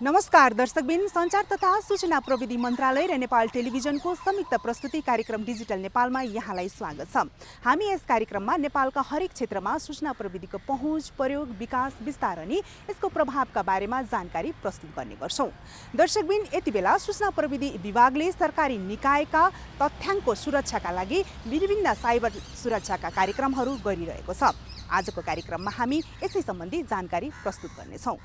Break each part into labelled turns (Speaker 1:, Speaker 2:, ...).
Speaker 1: नमस्कार दर्शकबिन, सञ्चार तथा सूचना प्रविधि मन्त्रालय र नेपाल टेलिभिजनको संयुक्त प्रस्तुति कार्यक्रम डिजिटल नेपालमा यहाँलाई स्वागत छ। हामी यस कार्यक्रममा नेपालका हरेक क्षेत्रमा सूचना प्रविधिको पहुँच, प्रयोग, विकास, विस्तार अनि यसको प्रभावका बारेमा जानकारी प्रस्तुत गर्ने गर्छौं। दर्शकबिन, यति बेला सूचना प्रविधि विभागले सरकारी निकायका तथ्याङ्कको सुरक्षाका लागि विभिन्न साइबर सुरक्षाका कार्यक्रमहरू गरिरहेको छ। आजको कार्यक्रममा हामी यसै सम्बन्धी जानकारी प्रस्तुत गर्नेछौं।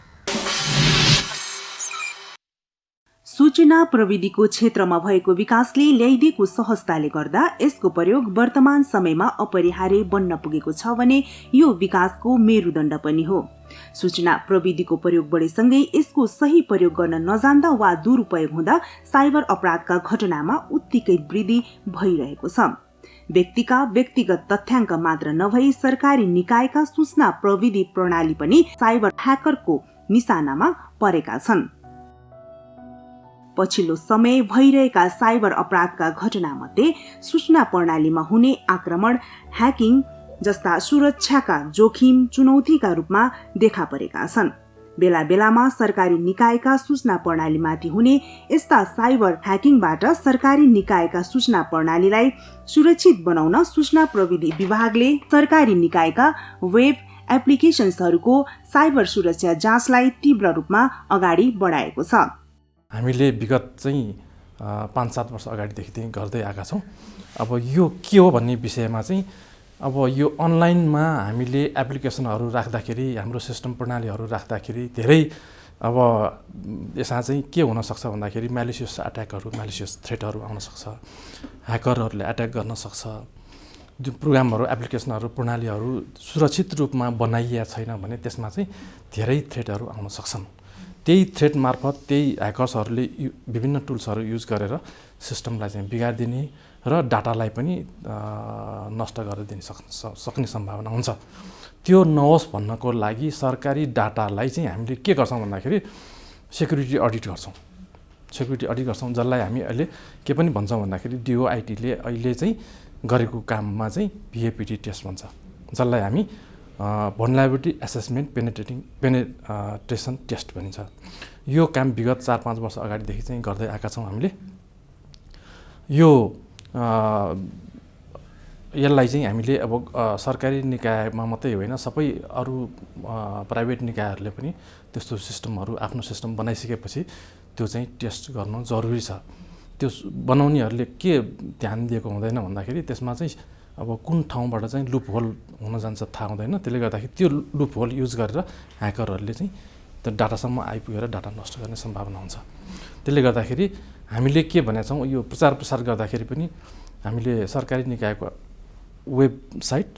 Speaker 1: सूचना प्रविधिको क्षेत्रमा भएको विकासले ल्याइदिएको सहजताले गर्दा यसको प्रयोग वर्तमान समयमा अपरिहार्य बन्न पुगेको छ भने यो विकासको मेरुदण्ड पनि हो। सूचना प्रविधिको प्रयोग बढेसँगै यसको सही प्रयोग गर्न नजान्दा वा दुरुपयोग हुँदा साइबर अपराधका घटनामा उत्तिकै वृद्धि भइरहेको छ। व्यक्तिका व्यक्तिगत तथ्याङ्क मात्र नभई सरकारी निकायका सूचना प्रविधि प्रणाली पनि साइबर ह्याकरको निशानामा परेका छन्। पछिल्लो समय भइरहेका साइबर अपराधका घटनामध्ये सूचना प्रणालीमा हुने आक्रमण, ह्याकिङ जस्ता सुरक्षाका जोखिम चुनौतीका रूपमा देखा परेका छन्। बेला बेलामा सरकारी निकायका सूचना प्रणालीमाथि हुने यस्ता साइबर ह्याकिङबाट सरकारी निकायका सूचना प्रणालीलाई सुरक्षित बनाउन सूचना प्रविधि विभागले सरकारी निकायका वेब एप्लिकेशन्सहरूको साइबर सुरक्षा जाँचलाई तीव्र रूपमा अगाडि बढाएको छ।
Speaker 2: हामीले विगत चाहिँ 5-7 वर्ष अगाडिदेखि गर्दै आएका छौँ। अब यो के हो भन्ने विषयमा चाहिँ अब यो अनलाइनमा हामीले एप्लिकेसनहरू राख्दाखेरि, हाम्रो सिस्टम प्रणालीहरू राख्दाखेरि धेरै अब यसमा चाहिँ के हुनसक्छ भन्दाखेरि म्यालिसियस अट्याकहरू, म्यालिसियस थ्रेटहरू आउन सक्छ। ह्याकरहरूले अट्याक गर्न सक्छ। जो प्रोग्रामहरू, एप्लिकेसनहरू, प्रणालीहरू सुरक्षित रूपमा बनाइएको छैन भने त्यसमा चाहिँ धेरै थ्रेटहरू आउन सक्छन्। त्यही थ्रेट मार्फत त्यही ह्याकर्सहरूले विभिन्न टुल्सहरू युज गरेर सिस्टमलाई चाहिँ बिगारिदिने र डाटालाई पनि नष्ट गरिदिन सक्ने सम्भावना हुन्छ। त्यो नहोस् भन्नको लागि सरकारी डाटालाई चाहिँ हामीले के गर्छौँ भन्दाखेरि सेक्युरिटी अडिट गर्छौँ। सेक्युरिटी अडिट गर्छौँ, जसलाई हामी अहिले के पनि भन्छौँ भन्दाखेरि DOIT-ले अहिले चाहिँ गरेको काममा चाहिँ VAPT टेस्ट भन्छ, जसलाई हामी भनरेबिलिटी एसेसमेन्ट पेनेट्रेसन टेस्ट भनिन्छ। यो काम विगत 4-5 वर्ष अगाडिदेखि चाहिँ गर्दै आएका छौँ हामीले। यो यसलाई चाहिँ हामीले अब सरकारी निकायमा मात्रै होइन, सबै अरू प्राइभेट निकायहरूले पनि त्यस्तो सिस्टमहरू आफ्नो सिस्टम बनाइसकेपछि त्यो चाहिँ टेस्ट गर्नु जरुरी छ। त्यो बनाउनेहरूले के ध्यान दिएको हुँदैन भन्दाखेरि त्यसमा चाहिँ अब कुन ठाउँबाट चाहिँ लुप होल हुन जान्छ थाहा हुँदैन। त्यसले गर्दाखेरि त्यो लुप होल युज गरेर ह्याकरहरूले चाहिँ त्यो डाटासम्म आइपुगेर डाटा नष्ट गर्ने सम्भावना हुन्छ। त्यसले गर्दाखेरि हामीले के भनेका छौँ, यो प्रचार प्रसार गर्दाखेरि पनि हामीले सरकारी निकायको वेबसाइट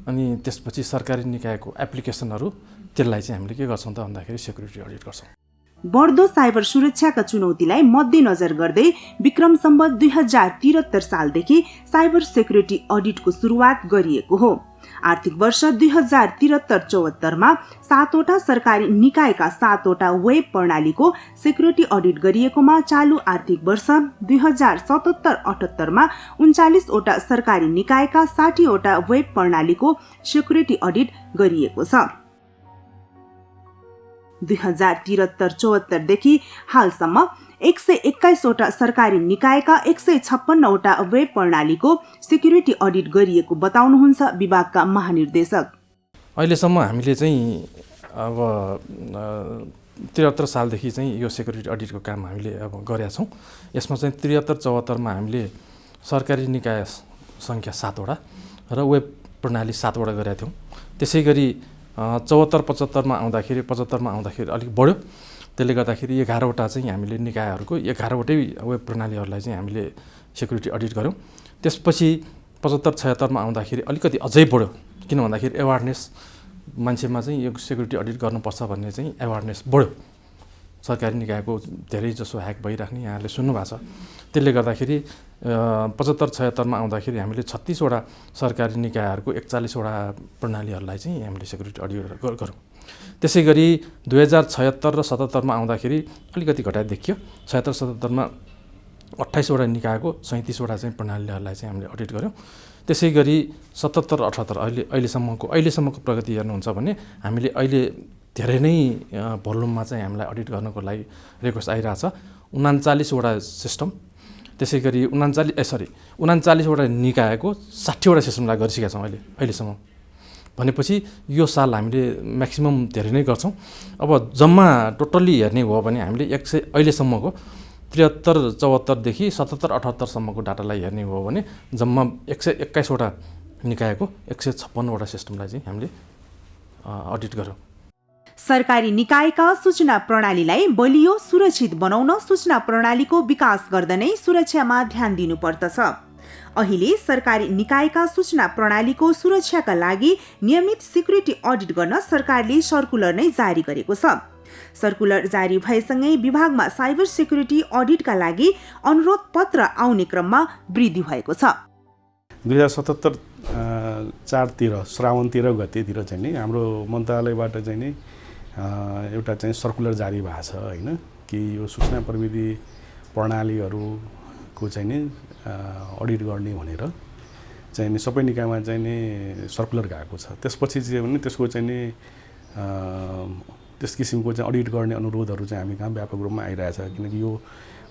Speaker 2: अनि त्यसपछि सरकारी निकायको एप्लिकेसनहरू त्यसलाई चाहिँ हामीले के गर्छौँ त भन्दाखेरि सेक्युरिटी अडिट गर्छौँ।
Speaker 1: बढ्दो साइबर सुरक्षाका चुनौतीलाई मध्यनजर गर्दै विक्रम सम्वत 2073 सालदेखि साइबर सेक्युरिटी अडिटको सुरुवात गरिएको हो। आर्थिक वर्ष 2073-74 मा 7वटा सरकारी निकायका 7वटा वेब प्रणालीको सेक्युरिटी अडिट गरिएकोमा चालु आर्थिक वर्ष 2077-78 मा 39वटा सरकारी निकायका 60वटा वेब प्रणालीको सेक्युरिटी अडिट गरिएको छ। 2073-74 देखि हालसम्म 121वटा सरकारी निकायका 156वटा वेब प्रणालीको सेक्युरिटी अडिट गरिएको बताउनुहुन्छ विभागका महानिर्देशक।
Speaker 2: अहिलेसम्म हामीले चाहिँ अब 73 सालदेखि चाहिँ यो सेक्युरिटी अडिटको काम हामीले अब गरेका छौँ। यसमा चाहिँ 73-74 मा हामीले सरकारी निकाय सङ्ख्या 7वटा र वेब प्रणाली 7वटा गरेका थियौँ। त्यसै गरी 74-75 मा आउँदाखेरि अलिक बढ्यो। त्यसले गर्दाखेरि 11वटा चाहिँ हामीले निकायहरूको 11वटै वेब प्रणालीहरूलाई चाहिँ हामीले सेक्युरिटी अडिट गऱ्यौँ। त्यसपछि 75-76 मा आउँदाखेरि अलिकति अझै बढ्यो। किन भन्दाखेरि एवारनेस मान्छेमा चाहिँ यो सेक्युरिटी अडिट गर्नुपर्छ भन्ने चाहिँ एवारनेस बढ्यो। सरकारी निकायको धेरै जसो ह्याक भइराख्ने यहाँले सुन्नुभएको छ। त्यसले गर्दाखेरि 75-76 मा आउँदाखेरि हामीले 36वटा सरकारी निकायहरूको 41वटा प्रणालीहरूलाई चाहिँ हामीले सेक्युरिटी अडिट गऱ्यौँ। त्यसै गरी 2076 र 77 मा आउँदाखेरि अलिकति घटाइ देखियो। 76-77 मा 28वटा निकायको 37वटा चाहिँ प्रणालीहरूलाई चाहिँ हामीले अडिट गऱ्यौँ। त्यसै गरी 77-78 अहिलेसम्मको प्रगति हेर्नुहुन्छ भने हामीले अहिले धेरै नै भोल्युममा चाहिँ हामीलाई अडिट गर्नको लागि रिक्वेस्ट आइरहेछ। 39वटा सिस्टम, त्यसै गरी 39वटा निकायको 60वटा सिस्टमलाई गरिसकेका छौँ अहिलेसम्म। भनेपछि यो साल हामीले म्याक्सिमम धेरै नै गर्छौँ। अब जम्मा टोटल्ली हेर्ने हो भने हामीले अहिलेसम्मको 73, 74देखि 77, 78सम्मको डाटालाई हेर्ने हो भने जम्मा 121वटा निकायको 156वटा सिस्टमलाई चाहिँ हामीले अडिट गऱ्यौँ।
Speaker 1: सरकारी निकायका सूचना प्रणालीलाई बलियो सुरक्षित बनाउन सूचना प्रणालीको विकास गर्दा नै सुरक्षामा ध्यान दिनुपर्दछ। अहिले सरकारी निकायका सूचना प्रणालीको सुरक्षाका लागि नियमित सिक्युरिटी अडिट गर्न सरकारले सर्कुलर नै जारी गरेको छ। सर्कुलर जारी भएसँगै विभागमा साइबर सिक्युरिटी अडिटका लागि अनुरोध पत्र आउने क्रममा वृद्धि भएको छ।
Speaker 3: 2077 4 श्रावण 13 गतेतिर चाहिँ नि हाम्रो मन्त्रालयबाट चाहिँ नि एउटा चाहिँ सर्कुलर जारी भएको छ होइन, कि यो सूचना प्रविधि प्रणालीहरूको चाहिँ नि अडिट गर्ने भनेर चाहिँ नि सबै निकायमा चाहिँ नि सर्कुलर गएको छ। त्यसपछि चाहिँ भने त्यसको चाहिँ नि त्यस किसिमको चाहिँ अडिट गर्ने अनुरोधहरू चाहिँ हामी कहाँ व्यापक रूपमा आइरहेछ। किनकि यो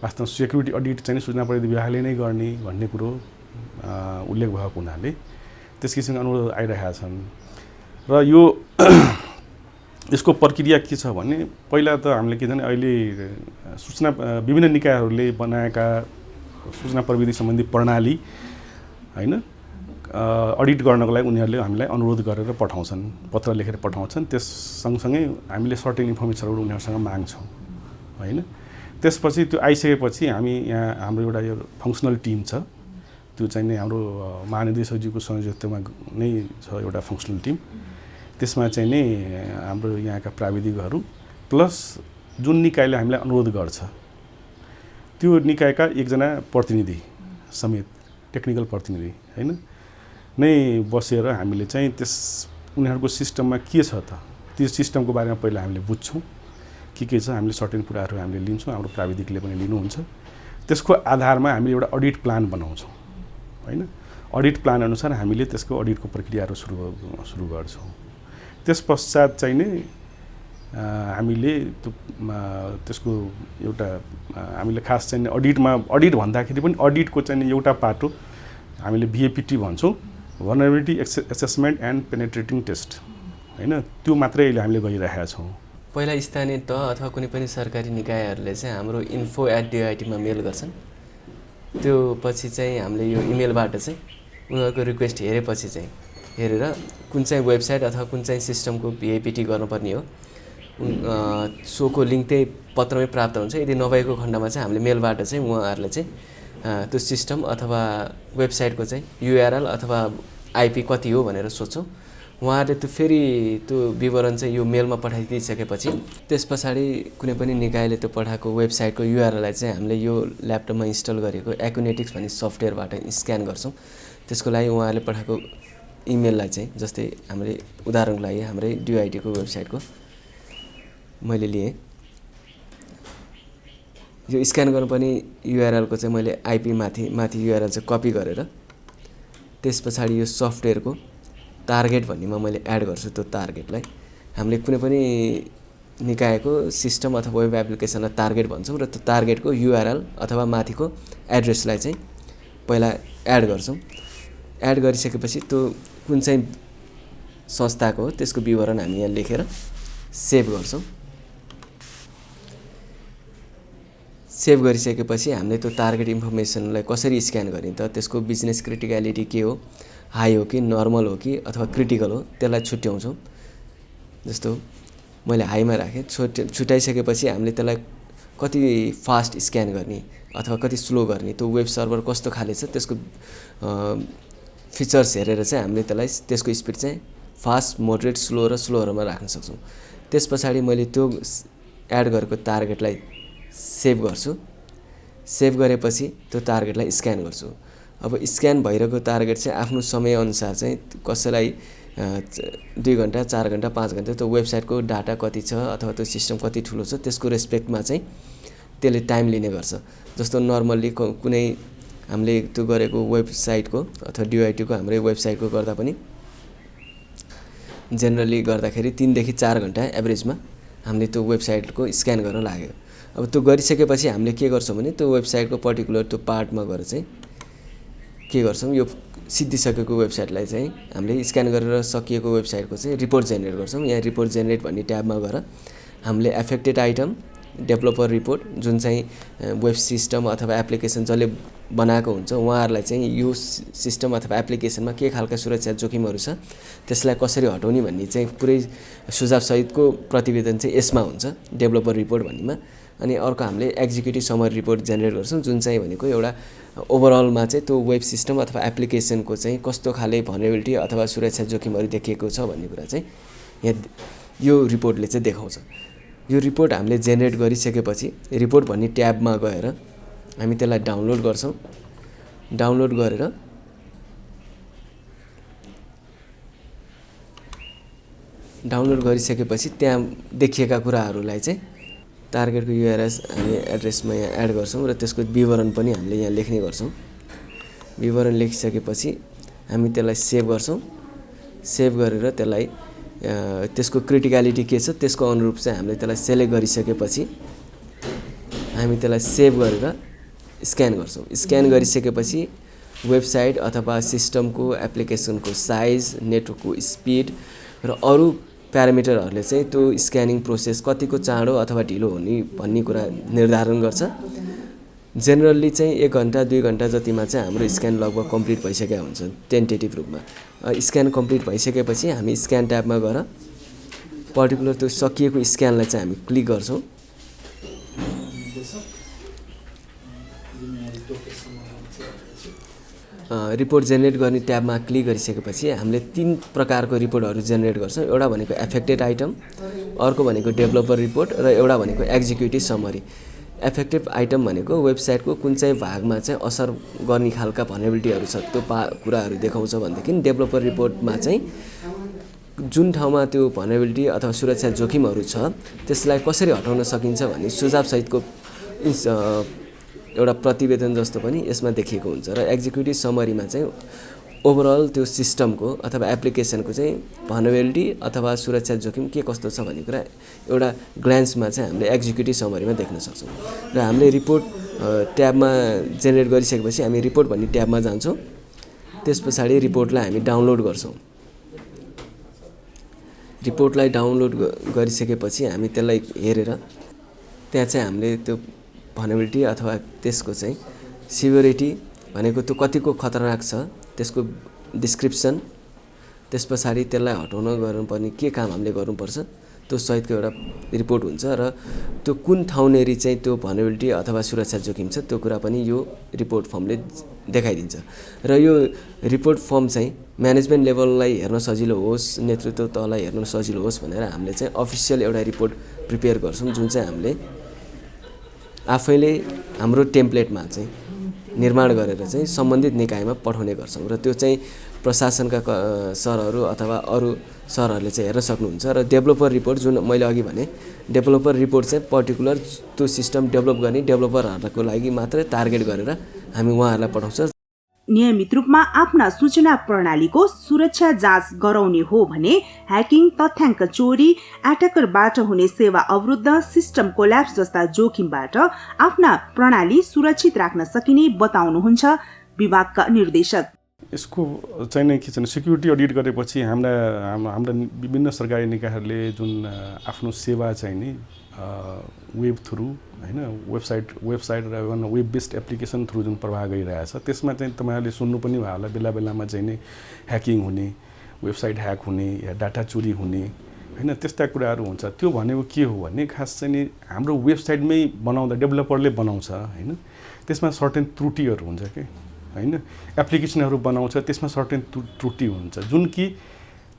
Speaker 3: वास्तवमा सेक्युरिटी अडिट चाहिँ सूचना प्रविधि विभागले नै गर्ने भन्ने कुरो उल्लेख भएको हुनाले त्यस किसिमको अनुरोध आइरहेका छन्। र यो यसको प्रक्रिया के छ भने पहिला त हामीले के भने अहिले सूचना विभिन्न निकायहरूले बनाएका सूचना प्रविधि सम्बन्धी प्रणाली होइन अडिट गर्नको लागि उनीहरूले हामीलाई अनुरोध गरेर पठाउँछन्, पत्र लेखेर पठाउँछन्। त्यस सँगसँगै हामीले सर्टेन इन्फर्मेसनहरू उनीहरूसँग माग्छौँ होइन। त्यसपछि त्यो आइसकेपछि हामी यहाँ हाम्रो एउटा यो फङ्सनल टिम छ, त्यो चाहिँ नि हाम्रो महानिर्देशकज्यूको संयोजकत्वमा नै छ एउटा फङ्सनल टिम। त्यसमा चाहिँ नि हाम्रो यहाँका प्राविधिकहरू प्लस जुन निकायले हामीलाई अनुरोध गर्छ त्यो निकायका एकजना प्रतिनिधि समेत, टेक्निकल प्रतिनिधि होइन नै बसेर हामीले चाहिँ त्यस उनीहरूको सिस्टममा के छ त त्यो सिस्टमको बारेमा पहिला हामीले बुझ्छौँ, के छ हामीले सर्टेन कुराहरू हामीले लिन्छौँ, हाम्रो प्राविधिकले पनि लिनुहुन्छ। त्यसको आधारमा हामीले एउटा अडिट प्लान बनाउँछौँ होइन। अडिट प्लान अनुसार हामीले त्यसको अडिटको प्रक्रियाहरू सुरु गर्छौँ। त्यस पश्चात चाहिँ नै हामीले त्यसको एउटा हामीले खास चाहिँ अडिटमा अडिट भन्दाखेरि पनि अडिटको चाहिँ एउटा पाटो हामीले VAPT भन्छौँ, भल्नरेबिलिटी एसेसमेन्ट एन्ड पेनेट्रेटिङ टेस्ट होइन, त्यो मात्रै अहिले हामीले गरिरहेका छौँ।
Speaker 4: पहिला स्थानीय तह अथवा कुनै पनि सरकारी निकायहरूले चाहिँ हाम्रो info@DOIT मा मेल गर्छन्। त्यो पछि चाहिँ हामीले यो इमेलबाट चाहिँ उनीहरूको रिक्वेस्ट हेरेपछि चाहिँ हेरेर कुन चाहिँ वेबसाइट अथवा कुन चाहिँ सिस्टमको VAPT गर्नुपर्ने हो सोको लिङ्क त्यही पत्रमै प्राप्त हुन्छ। यदि नभएको खण्डमा चाहिँ हामीले मेलबाट चाहिँ उहाँहरूले चाहिँ त्यो सिस्टम अथवा वेबसाइटको चाहिँ URL अथवा IP कति हो भनेर सोध्छौँ। उहाँहरूले त्यो फेरि त्यो विवरण चाहिँ यो मेलमा पठाइदिइसकेपछि त्यस पछाडि कुनै पनि निकायले त्यो पठाएको वेबसाइटको URL-लाई चाहिँ हामीले यो ल्यापटपमा इन्स्टल गरेको एक्युनेटिक्स भन्ने सफ्टवेयरबाट स्क्यान गर्छौँ। त्यसको लागि उहाँहरूले पठाएको इमेललाई चाहिँ जस्तै हामीले उदाहरणको लागि हाम्रै DOIT को वेबसाइटको मैले लिएँ, यो स्क्यान गर्नुपर्ने URL को चाहिँ मैले IP माथि URL चाहिँ कपी गरेर त्यस पछाडि यो सफ्टवेयरको टार्गेट भन्नेमा मैले एड गर्छु। त्यो टार्गेटलाई हामीले कुनै पनि निकायको सिस्टम अथवा वेब एप्लिकेसनलाई टार्गेट भन्छौँ र त्यो टार्गेटको URL अथवा माथिको एड्रेसलाई चाहिँ पहिला एड गर्छौँ। एड गरिसकेपछि त्यो कुन चाहिँ संस्थाको हो त्यसको विवरण हामी यहाँ लेखेर सेभ गर्छौँ। सेभ गरिसकेपछि हामीले त्यो टार्गेट इन्फर्मेसनलाई कसरी स्क्यान गर्ने त त्यसको बिजनेस क्रिटिकलिटी के हो, हाई हो कि नर्मल हो कि अथवा क्रिटिकल हो, त्यसलाई छुट्याउँछौँ। जस्तो मैले हाईमा राखेँ, छुट्याइसकेपछि हामीले त्यसलाई कति फास्ट स्क्यान गर्ने अथवा कति स्लो गर्ने, त्यो वेब सर्भर कस्तो खाले छ त्यसको फिचर्स हेरेर चाहिँ हामीले त्यसलाई त्यसको स्पिड चाहिँ फास्ट, मोडरेट, स्लो र स्लोहरूमा राख्न सक्छौँ। त्यस पछाडि मैले त्यो एड गरेको टार्गेटलाई सेभ गर्छु। सेभ गरेपछि त्यो टार्गेटलाई स्क्यान गर्छु। अब स्क्यान भइरहेको टार्गेट चाहिँ आफ्नो समयअनुसार चाहिँ कसैलाई 2 घन्टा, 4 घन्टा, 5 घन्टा त्यो वेबसाइटको डाटा कति छ अथवा त्यो सिस्टम कति ठुलो छ त्यसको रेस्पेक्टमा चाहिँ त्यसले टाइम लिने गर्छ। जस्तो नर्मल्ली कुनै हामीले त्यो गरेको वेबसाइटको अथवा DOIT को हाम्रो वेबसाइटको गर्दा पनि जेनरली गर्दाखेरि 3 देखि 4 घन्टा एभरेजमा हामीले त्यो वेबसाइटको स्क्यान गर्न लाग्यो। अब त्यो गरिसकेपछि हामीले के गर्छौँ भने त्यो वेबसाइटको पर्टिकुलर त्यो पार्टमा गएर चाहिँ के गर्छौँ, यो सिद्धिसकेको वेबसाइटलाई चाहिँ हामीले स्क्यान गरेर सकिएको वेबसाइटको चाहिँ रिपोर्ट जेनेरेट गर्छौँ। यहाँ रिपोर्ट जेनेरेट भन्ने ट्याबमा गएर हामीले एफेक्टेड आइटम, डेभलपर रिपोर्ट, जुन चाहिँ वेब सिस्टम अथवा एप्लिकेसन जसले बनाएको हुन्छ उहाँहरूलाई चाहिँ यो सिस्टम अथवा एप्लिकेसनमा के खालका सुरक्षा जोखिमहरू छ त्यसलाई कसरी हटाउने भन्ने चाहिँ पुरै सुझावसहितको प्रतिवेदन चाहिँ यसमा हुन्छ, डेभलपर रिपोर्ट भन्नेमा। अनि अर्को हामीले एक्जिक्युटिभ समरी रिपोर्ट जेनेरेट गर्छौँ, जुन चाहिँ भनेको एउटा ओभरअलमा चाहिँ त्यो वेब सिस्टम अथवा एप्लिकेसनको चाहिँ कस्तो खाले भनरेबिलिटी अथवा सुरक्षा जोखिमहरू देखिएको छ भन्ने कुरा चाहिँ यहाँ यो रिपोर्टले चाहिँ देखाउँछ। यो रिपोर्ट हामीले जेनेरेट गरिसकेपछि रिपोर्ट भन्ने ट्याबमा गएर हामी त्यसलाई डाउनलोड गर्छौँ। डाउनलोड गरेर डाउनलोड गरिसकेपछि त्यहाँ देखिएका कुराहरूलाई चाहिँ टार्गेटको युआरएस हामी एड्रेसमा यहाँ एड गर्छौँ र त्यसको विवरण पनि हामीले यहाँ लेख्ने गर्छौँ। विवरण लेखिसकेपछि हामी त्यसलाई सेभ गर्छौँ। सेभ गरेर त्यसलाई त्यसको क्रिटिकलिटी के छ त्यसको अनुरूप चाहिँ हामीले त्यसलाई सेलेक्ट गरिसकेपछि हामी त्यसलाई सेभ गरेर स्क्यान गर्छौँ। स्क्यान गरिसकेपछि वेबसाइट अथवा सिस्टमको एप्लिकेसनको साइज, नेटवर्कको स्पिड र अरू प्यारामिटरहरूले चाहिँ त्यो स्क्यानिङ प्रोसेस कतिको चाँडो अथवा ढिलो हुने भन्ने कुरा निर्धारण गर्छ। जेनरली चाहिँ 1 घन्टा 2 घन्टा जतिमा चाहिँ हाम्रो स्क्यान लगभग कम्प्लिट भइसकेको हुन्छ टेन्टेटिभ रूपमा। स्क्यान कम्प्लिट भइसकेपछि हामी स्क्यान ट्याबमा गएर पर्टिकुलर त्यो सकिएको स्क्यानलाई चाहिँ हामी क्लिक गर्छौँ। रिपोर्ट जेनेरेट गर्ने ट्याबमा क्लिक गरिसकेपछि हामीले 3 प्रकारको रिपोर्टहरू जेनेरेट गर्छौँ। एउटा भनेको एफेक्टेड आइटम, अर्को भनेको डेभलपर रिपोर्ट र एउटा भनेको एक्जिक्युटिभ समरी। एफेक्टिभ आइटम भनेको वेबसाइटको कुन चाहिँ भागमा चाहिँ असर गर्ने खालका भनरेबिलिटीहरू छ त्यो कुराहरू देखाउँछ भनेदेखि डेभलपर रिपोर्टमा चाहिँ जुन ठाउँमा त्यो भनरेबिलिटी अथवा सुरक्षा जोखिमहरू छ त्यसलाई कसरी हटाउन सकिन्छ भन्ने सुझावसहितको एउटा प्रतिवेदन जस्तो पनि यसमा देखिएको हुन्छ। र एक्जिक्युटिभ समरीमा चाहिँ ओभरअल त्यो सिस्टमको अथवा एप्लिकेसनको चाहिँ भनरेबिलिटी अथवा सुरक्षा जोखिम के कस्तो छ भन्ने कुरा एउटा ग्लान्समा चाहिँ हामीले एक्जिक्युटिभ समरीमा देख्न सक्छौँ। र हामीले रिपोर्ट ट्याबमा जेनेरेट गरिसकेपछि हामी रिपोर्ट भन्ने ट्याबमा जान्छौँ। त्यस पछाडि रिपोर्टलाई हामी डाउनलोड गर्छौँ। रिपोर्टलाई डाउनलोड गरिसकेपछि हामी त्यसलाई हेरेर त्यहाँ चाहिँ हामीले त्यो भनरेबिलिटी अथवा त्यसको चाहिँ सिभिरिटी भनेको त्यो कतिको खतरनाक छ त्यसको डिस्क्रिप्सन, त्यस पछाडि त्यसलाई हटाउन गर्नुपर्ने के काम हामीले गर्नुपर्छ त्यो सहितको एउटा रिपोर्ट हुन्छ। र त्यो कुन ठाउँनेरि चाहिँ त्यो भनरेबिलिटी अथवा सुरक्षा जोखिम छ त्यो कुरा पनि यो रिपोर्ट फर्मले देखाइदिन्छ। र यो रिपोर्ट फर्म चाहिँ म्यानेजमेन्ट लेभललाई हेर्न सजिलो होस्, नेतृत्व तहलाई हेर्न सजिलो होस् भनेर हामीले चाहिँ अफिसियल एउटा रिपोर्ट प्रिपेयर गर्छौँ, जुन चाहिँ हामीले आफैले हाम्रो टेम्प्लेटमा चाहिँ निर्माण गरेर चाहिँ सम्बन्धित निकायमा पठाउने गर्छौँ। र त्यो चाहिँ प्रशासनका सरहरू अथवा अरू सरहरूले चाहिँ हेर्न सक्नुहुन्छ। र डेभलपर रिपोर्ट जुन मैले अघि भने डेभलपर रिपोर्ट चाहिँ पर्टिकुलर त्यो सिस्टम डेभलप गर्ने डेभलपरहरूको लागि मात्रै टार्गेट गरेर हामी उहाँहरूलाई पठाउँछ।
Speaker 1: नियमित रूपमा आफ्ना सूचना प्रणालीको सुरक्षा जाँच गराउने हो भने ह्याकिङ, तथ्याङ्क चोरी, एट्याकरबाट हुने सेवा अवरुद्ध, सिस्टम कोल्याप्स जस्ता जोखिमबाट आफ्ना प्रणाली सुरक्षित राख्न सकिने बताउनुहुन्छ विभागका निर्देशक।
Speaker 3: यसको चाहिँ नै के छ भने सिक्युरिटी अडिट गरेपछि हाम्रा विभिन्न सरकारी निकायहरूले जुन आफ्नो सेवा चाहिँ नि वेब थ्रु हैन वेबसाइट र वेब बेस्ड एप्लिकेसन थ्रु जुन प्रवाह गरिरहेछ त्यसमा चाहिँ तपाईहरुले सुन्नु पनि भयो होला बेला बेलामा चाहिँ नि ह्याकिङ हुने, वेबसाइट ह्याक हुने या डाटा चोरी हुने हैन त्यस्ता कुराहरू हुन्छ। त्यो भनेको के हो भने खास चाहिँ नि हाम्रो वेबसाइटमै बनाउँदा डेभलपरले बनाउँछ हैन त्यसमा सर्टेन त्रुटिहरू हुन्छ के हैन एप्लिकेसनहरू बनाउँछ त्यसमा सर्टेन त्रुटि हुन्छ जुन कि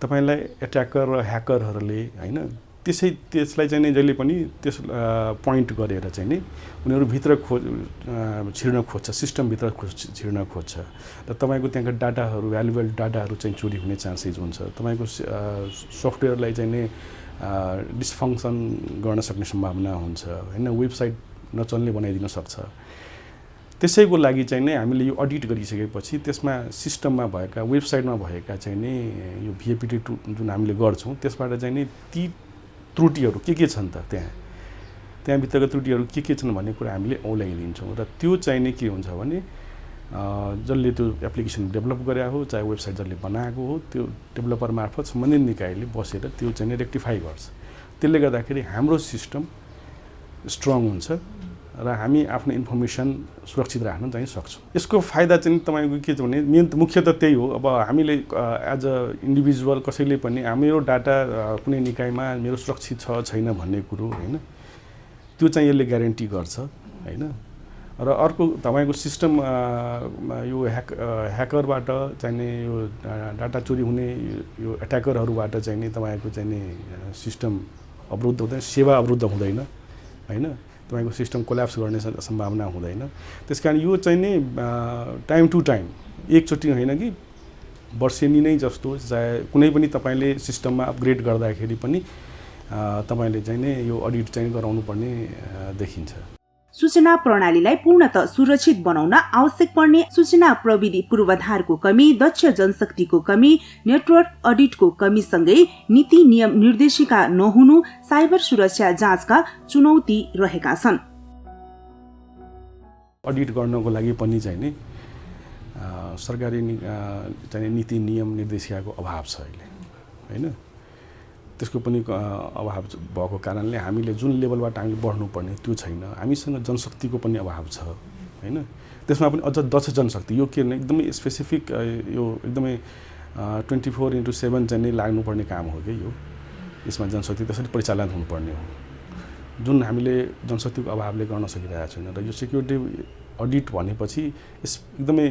Speaker 3: तपाईलाई एट्याकर र ह्याकरहरूले हैन त्यसलाई चाहिँ नि जहिले पनि त्यस पोइन्ट गरेर चाहिँ नि उनीहरू भित्र छिर्न खोज्छ, सिस्टम भित्र छिर्न खोज्छ र तपाईको त्यहाँका डाटाहरू भ्यालुएबल डाटाहरू चाहिँ चोरी हुने चान्सेस हुन्छ। तपाईको सफ्टवेयरलाई चाहिँ नि डिसफङ्क्सन गर्न सक्ने सम्भावना हुन्छ हैन वेबसाइट नचल्ने बनाइदिन सक्छ। त्यसैको लागि चाहिँ नै हामीले यो अडिट गरिसकेपछि त्यसमा सिस्टममा भएका वेबसाइटमा भएका चाहिँ नै यो VAPT जुन हामीले गर्छौँ त्यसबाट चाहिँ नै ती त्रुटिहरू के छन् त त्यहाँभित्रका त्रुटिहरू के छन् भन्ने कुरा हामीले औल्याइदिन्छौँ र त्यो चाहिँ नै के हुन्छ भने जसले त्यो एप्लिकेसन डेभलप गरे हो चाहे वेबसाइट जसले बनाएको हो त्यो डेभलपर मार्फत सम्बन्धित निकायले बसेर त्यो चाहिँ रेक्टिफाई गर्छ। त्यसले गर्दाखेरि हाम्रो सिस्टम स्ट्रङ हुन्छ र हामी आफ्नो इन्फर्मेसन सुरक्षित राख्न चाहिँ सक्छौँ। यसको फाइदा चाहिँ तपाईँको के छ भने मुख्य त त्यही हो। अब हामीले एज अ इन्डिभिजुअल कसैले पनि मेरो डाटा कुनै निकायमा मेरो सुरक्षित छ छैन भन्ने कुरो होइन त्यो चाहिँ यसले ग्यारेन्टी गर्छ होइन। र अर्को तपाईँको सिस्टम यो ह्याकरबाट चाहिने यो डाटा चोरी हुने यो एट्याकरहरूबाट चाहिँ नि तपाईँको चाहिँ नि सिस्टम अवरुद्ध हुँदैन, सेवा अवरुद्ध हुँदैन होइन, तपाईँको सिस्टम कोल्याप्स गर्ने सम्भावना हुँदैन। त्यसकारण यो चाहिँ नि टाइम टु टाइम एकचोटि होइन कि वर्षेनी नै जस्तो चाहे कुनै पनि तपाईँले सिस्टममा अपग्रेड गर्दाखेरि पनि तपाईँले चाहिँ नि यो अडिट चाहिँ गराउनु पर्ने देखिन्छ।
Speaker 1: सूचना प्रणालीलाई पूर्णतः सुरक्षित बनाउन आवश्यक पर्ने सूचना प्रविधि पूर्वाधारको कमी, दक्ष जनशक्तिको कमी, नेटवर्क अडिटको कमीसँगै नीति नियम निर्देशिका नहुनु साइबर सुरक्षा जाँचका चुनौती रहेका छन्।
Speaker 3: अडिट गर्नको लागि पनि चाहिँ नि सरकारी चाहिँ नीति नियम निर्देशिकाको अभाव छ अहिले होइन। त्यसको पनि अभाव भएको कारणले हामीले जुन लेभलबाट हामीले बढ्नुपर्ने त्यो छैन। हामीसँग जनशक्तिको पनि अभाव छ होइन। त्यसमा पनि अझ दक्ष जनशक्ति यो के एकदमै स्पेसिफिक यो एकदमै 24/7 चाहिँ नै लाग्नुपर्ने काम हो कि यो। यसमा जनशक्ति त्यसरी परिचालन हुनुपर्ने हो जुन हामीले जनशक्तिको अभावले गर्न सकिरहेको छैन। र यो सिक्युरिटी अडिट भनेपछि एकदमै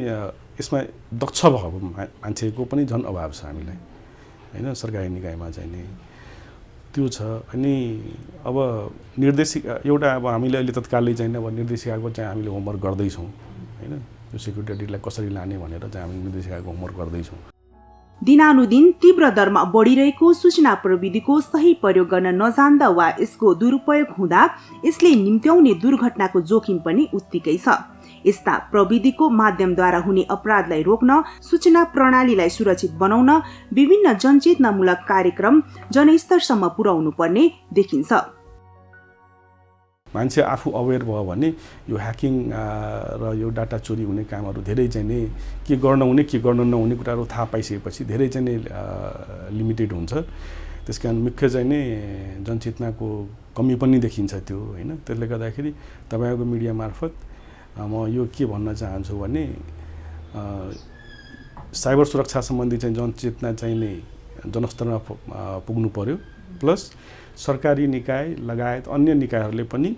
Speaker 3: यसमा दक्ष भएको मान्छेको पनि झन् अभाव छ हामीलाई होइन सरकारी निकायमा चाहिँ नि त्यो छ। अनि अब निर्देशिका एउटा अब हामीले अहिले तत्कालै चाहिँ अब निर्देशिकाको चाहिँ हामीले होमवर्क गर्दैछौँ होइन। यो सिक्युरिटी अडिटलाई कसरी लाने भनेर चाहिँ हामीले निर्देशिकाको होमवर्क गर्दैछौँ।
Speaker 1: दिनानुदिन तीव्र दरमा बढिरहेको सूचना प्रविधिको सही प्रयोग गर्न नजान्दा वा यसको दुरुपयोग हुँदा यसले निम्त्याउने दुर्घटनाको जोखिम पनि उत्तिकै छ। यस्ता प्रविधिको माध्यमद्वारा हुने अपराधलाई रोक्न, सूचना प्रणालीलाई सुरक्षित बनाउन विभिन्न जनचेतनामूलक कार्यक्रम जनस्तरसम्म पुर्याउनु पर्ने देखिन्छ।
Speaker 3: मान्छे आफू अवेर भयो भने यो ह्याकिङ र यो डाटा चोरी हुने कामहरू धेरै चाहिँ नै के गर्न हुने के गर्न नहुने कुराहरू थाहा पाइसकेपछि धेरै चाहिँ नै लिमिटेड हुन्छ। त्यसकारण मुख्य चाहिँ नै जनचेतनाको कमी पनि देखिन्छ त्यो होइन। त्यसले गर्दाखेरि तपाईँको मिडिया मार्फत म यो के भन्न चाहन्छु भने साइबर सुरक्षा सम्बन्धी चाहिँ जनचेतना चाहिँ नै जनस्तरमा पुग्नु पर्यो। प्लस सरकारी निकाय लगायत अन्य निकायहरूले पनि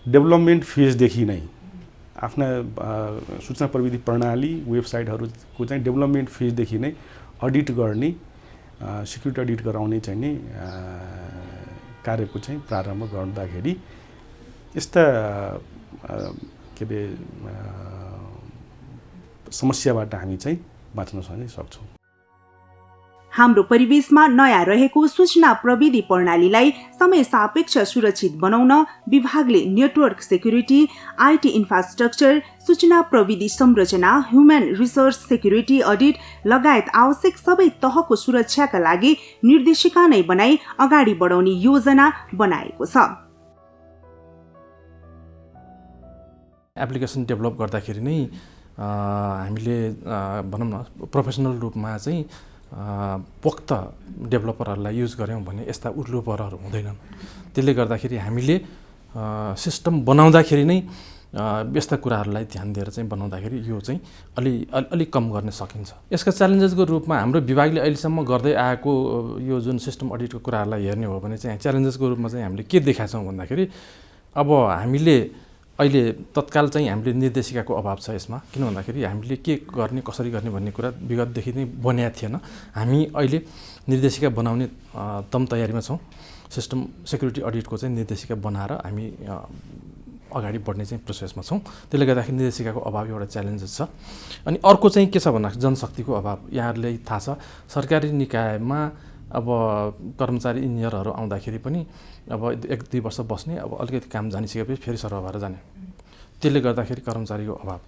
Speaker 3: डेभलपमेन्ट फेजदेखि नै आफ्ना सूचना प्रविधि प्रणाली वेबसाइटहरूको चाहिँ डेभलपमेन्ट फेजदेखि नै अडिट गर्ने सिक्युरिटी अडिट गराउने चाहिँ नि कार्यको चाहिँ प्रारम्भ गर्दाखेरि यस्ता के अरे समस्याबाट हामी चाहिँ बाँच्न सक्छौँ।
Speaker 1: हाम्रो परिवेशमा नयाँ रहेको सूचना प्रविधि प्रणालीलाई समय सापेक्ष सुरक्षित बनाउन विभागले नेटवर्क सेक्युरिटी, आईटी इन्फ्रास्ट्रक्चर, सूचना प्रविधि संरचना, ह्युमन रिसोर्स सेक्युरिटी अडिट लगायत आवश्यक सबै तहको सुरक्षाका लागि निर्देशिका नै बनाई अगाडि बढाउने योजना बनाएको छ।
Speaker 2: एप्लिकेसन डेभलप गर्दाखेरि नै हामीले भनौँ न प्रोफेसनल रूपमा चाहिँ पोख्त डेभलपरहरूलाई युज गऱ्यौँ भने यस्ता उर्लुपरहरू हुँदैनन्। त्यसले गर्दाखेरि हामीले सिस्टम बनाउँदाखेरि नै यस्ता कुराहरूलाई ध्यान दिएर चाहिँ बनाउँदाखेरि यो चाहिँ अलि कम गर्न सकिन्छ। यसका च्यालेन्जेसको रूपमा हाम्रो विभागले अहिलेसम्म गर्दै आएको यो जुन सिस्टम अडिटको कुराहरूलाई हेर्ने हो भने चाहिँ च्यालेन्जेसको रूपमा चाहिँ हामीले के देखाएको छौँ भन्दाखेरि अब हामीले अहिले तत्काल चाहिँ हामीले निर्देशिकाको अभाव छ यसमा। किन भन्दाखेरि हामीले के गर्ने कसरी गर्ने भन्ने कुरा विगतदेखि नै बनिएको थिएन। हामी अहिले निर्देशिका बनाउने दम तयारीमा छौँ। सिस्टम सेक्युरिटी अडिटको चाहिँ निर्देशिका बनाएर हामी अगाडि बढ्ने चाहिँ प्रोसेसमा छौँ। त्यसले गर्दाखेरि निर्देशिकाको अभाव एउटा च्यालेन्जेस छ। अनि अर्को चाहिँ के छ भन्दाखेरि जनशक्तिको अभाव। यहाँहरूलाई थाहा छ सरकारी निकायमा अब कर्मचारी इन्जिनियरहरू आउँदाखेरि पनि अब 1-2 वर्ष बस्ने, अब अलिकति काम जानिसकेपछि फेरि सर्व भएर जाने। त्यसले गर्दाखेरि कर्मचारीको अभाव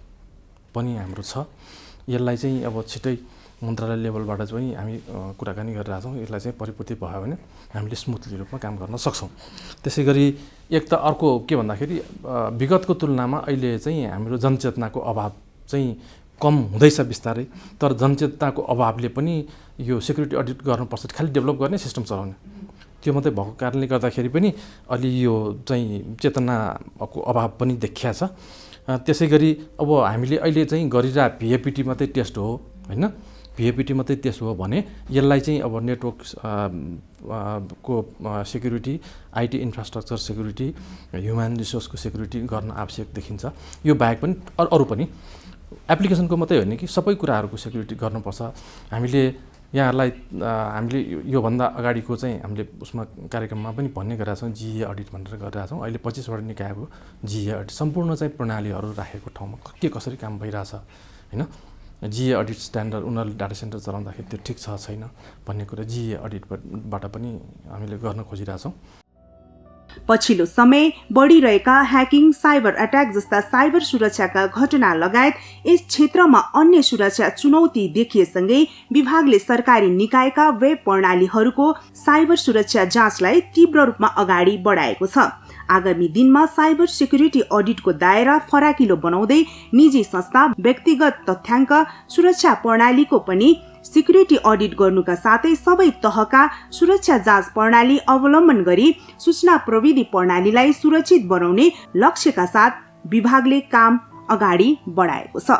Speaker 2: पनि हाम्रो छ। यसलाई चाहिँ अब छिटै मन्त्रालय लेभलबाट चाहिँ हामी कुराकानी गरिरहेछौँ। यसलाई चाहिँ परिपूर्ति भयो भने हामीले स्मुथली रूपमा काम गर्न सक्छौँ। त्यसै गरी एक त अर्को के भन्दाखेरि विगतको तुलनामा अहिले चाहिँ हाम्रो जनचेतनाको अभाव चाहिँ कम हुँदैछ बिस्तारै। तर जनचेतनाको अभावले पनि यो सेक्युरिटी अडिट गर्नुपर्छ, खालि डेभलप गर्ने सिस्टम चलाउने त्यो मात्रै भएको कारणले गर्दाखेरि पनि अलि यो चाहिँ चेतनाको अभाव पनि देखिया छ। त्यसै गरी अब हामीले अहिले चाहिँ गरिरहेको भिएपिटी मात्रै टेस्ट हो होइन, भिएपिटी मात्रै टेस्ट हो भने यसलाई चाहिँ अब नेटवर्क को security, IT infrastructure security, human रिसोर्सको सेक्युरिटी गर्न आवश्यक देखिन्छ। यो बाहेक पनि अरू पनि एप्लिकेसनको मात्रै होइन कि सबै कुराहरूको सेक्युरिटी गर्नुपर्छ। हामीले यहाँहरूलाई हामीले योभन्दा अगाडिको चाहिँ हामीले उसमा कार्यक्रममा पनि भन्ने गरेका छौँ, जिए अडिट भनेर गरिरहेका छौँ। अहिले 25वटा निकायको जिए अडिट सम्पूर्ण चाहिँ प्रणालीहरू राखेको ठाउँमा के कसरी काम भइरहेछ होइन, जिए अडिट स्ट्यान्डर्ड उनीहरूले डाटा सेन्टर चलाउँदाखेरि त्यो ठिक छ छैन भन्ने कुरा जिए अडिटबाट पनि हामीले गर्न खोजिरहेछौँ।
Speaker 1: पछिल्लो समय बढिरहेका ह्याकिङ, साइबर अट्याक जस्ता साइबर सुरक्षाका घटना लगायत यस क्षेत्रमा अन्य सुरक्षा चुनौती देखिएसँगै विभागले सरकारी निकायका वेब प्रणालीहरूको साइबर सुरक्षा जाँचलाई तीव्र रूपमा अगाडि बढाएको छ। आगामी दिनमा साइबर सिक्युरिटी अडिटको दायरा फराकिलो बनाउँदै निजी संस्था, व्यक्तिगत तथ्याङ्क सुरक्षा प्रणालीको पनि सिक्युरिटी अडिट गर्नुका साथै सबै तहका सुरक्षा जाँच प्रणाली अवलम्बन गरी सूचना प्रविधि प्रणालीलाई सुरक्षित बनाउने लक्ष्यका साथ विभागले काम अगाडि बढाएको छ।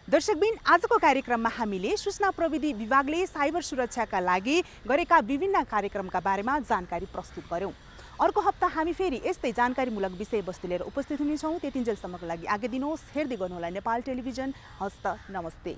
Speaker 1: दर्शकबिन, आजको कार्यक्रममा हामीले सूचना प्रविधि विभागले साइबर सुरक्षाका लागि गरेका विभिन्न कार्यक्रमका बारेमा जानकारी प्रस्तुत गर्यौं। अर्को हप्ता हामी फेरि यस्तै जानकारीमूलक विषयवस्तु लिएर उपस्थित हुनेछौँ। त्यतिन्जेलसम्मको लागि आज्ञा दिनुहोस्। हेर्दै गर्नुहोला नेपाल टेलिभिजन। हस्त नमस्ते।